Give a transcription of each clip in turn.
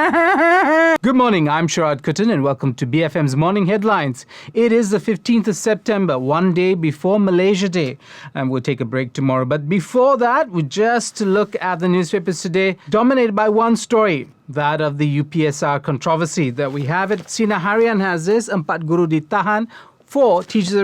Good morning, I'm Sharaad Kuttan and welcome to BFM's Morning Headlines. It is the 15th of September, one day before Malaysia Day, and we'll take a break tomorrow. But before that, we just look at the newspapers today, dominated by one story, that of the UPSR controversy that we have it. Sinar Harian has this, 4 guru ditahan, 4 teachers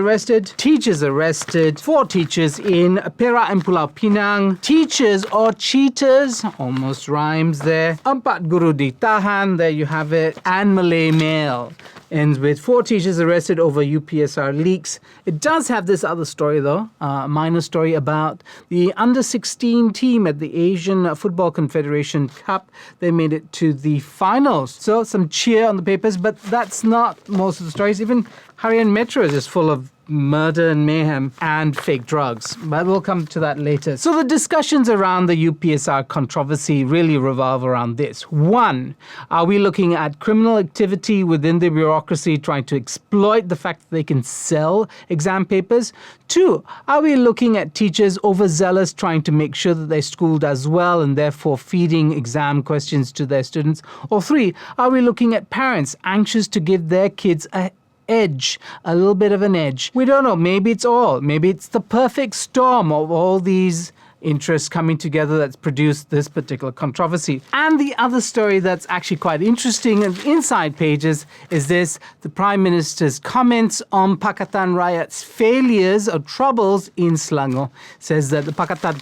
arrested. 4 teachers in Perak and Pulau Pinang. Teachers or cheaters, almost rhymes there. 4 guru ditahan, there you have it. And Malay Mail ends with 4 teachers arrested over UPSR leaks. It does have this other story though, a minor story about the under-16 team at the Asian Football Confederation Cup. They made it to the finals. So some cheer on the papers, but that's not most of the stories. Even Harian Metro is just full of murder and mayhem and fake drugs. But we'll come to that later. So the discussions around the UPSR controversy really revolve around this. 1, are we looking at criminal activity within the bureaucracy trying to exploit the fact that they can sell exam papers? 2, are we looking at teachers overzealous trying to make sure that their school does well and therefore feeding exam questions to their students? Or 3, are we looking at parents anxious to give their kids a little bit of an edge? We don't know. Maybe it's all. Maybe it's the perfect storm of all these interests coming together that's produced this particular controversy. And the other story that's actually quite interesting in the inside pages is this, the Prime Minister's comments on Pakatan Rakyat's failures or troubles in Selangor. Says that the Pakatan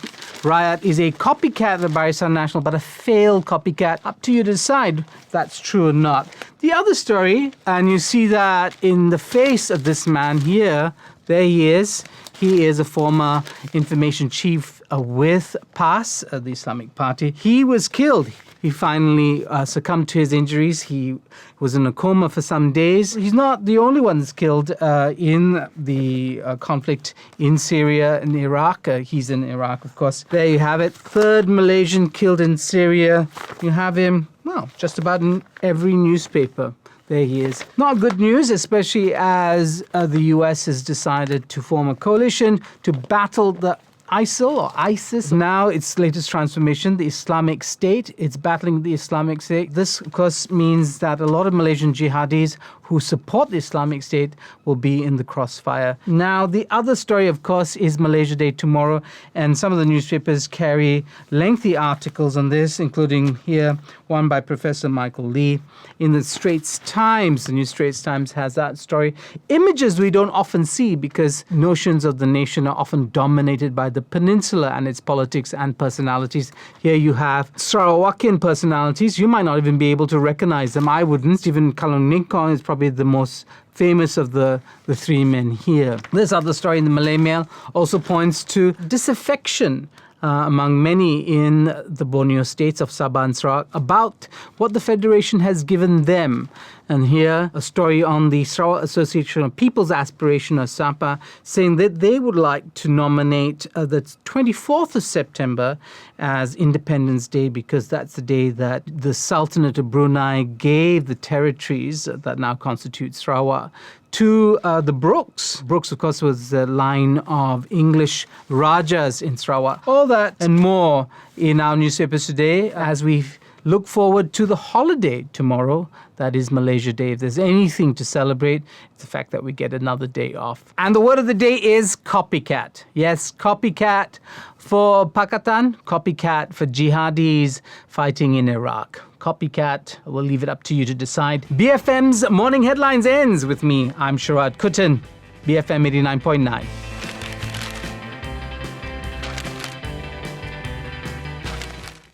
Rakyat is a copycat of the Barisan Nasional, but a failed copycat. Up to you to decide if that's true or not. The other story, and you see that in the face of this man here, there he is. He is a former information chief with PAS, the Islamic Party. He was killed. He finally succumbed to his injuries. He was in a coma for some days. He's not the only one that's killed in the conflict in Syria and Iraq. He's in Iraq, of course. There you have it. 3rd Malaysian killed in Syria. You have him, well, just about in every newspaper. There he is. Not good news, especially as the US has decided to form a coalition to battle the ISIL or ISIS. Now its latest transformation, the Islamic State. It's battling the Islamic State. This, of course, means that a lot of Malaysian jihadis who support the Islamic State will be in the crossfire. Now, the other story, of course, is Malaysia Day tomorrow, and some of the newspapers carry lengthy articles on this, including here, one by Professor Michael Lee. In the Straits Times, the New Straits Times has that story. Images we don't often see because notions of the nation are often dominated by the peninsula and its politics and personalities. Here you have Sarawakian personalities. You might not even be able to recognize them. I wouldn't. Even Kalung Ningkong is probably the most famous of the 3 men here. This other story in the Malay Mail also points to disaffection among many in the Borneo states of Sabah and Sarawak about what the Federation has given them. And here, a story on the Sarawak Association of People's Aspiration, or SAPA, saying that they would like to nominate the 24th of September as Independence Day because that's the day that the Sultanate of Brunei gave the territories that now constitute Sarawak to the Brooks. Brooks, of course, was the line of English Rajas in Sarawak. All that and more in our newspapers today as we look forward to the holiday tomorrow. That is Malaysia Day. If there's anything to celebrate, it's the fact that we get another day off. And the word of the day is copycat. Yes, copycat for Pakatan, copycat for jihadis fighting in Iraq. Copycat, we'll leave it up to you to decide. BFM's Morning Headlines ends with me. I'm Sharaad Kuttan, BFM 89.9.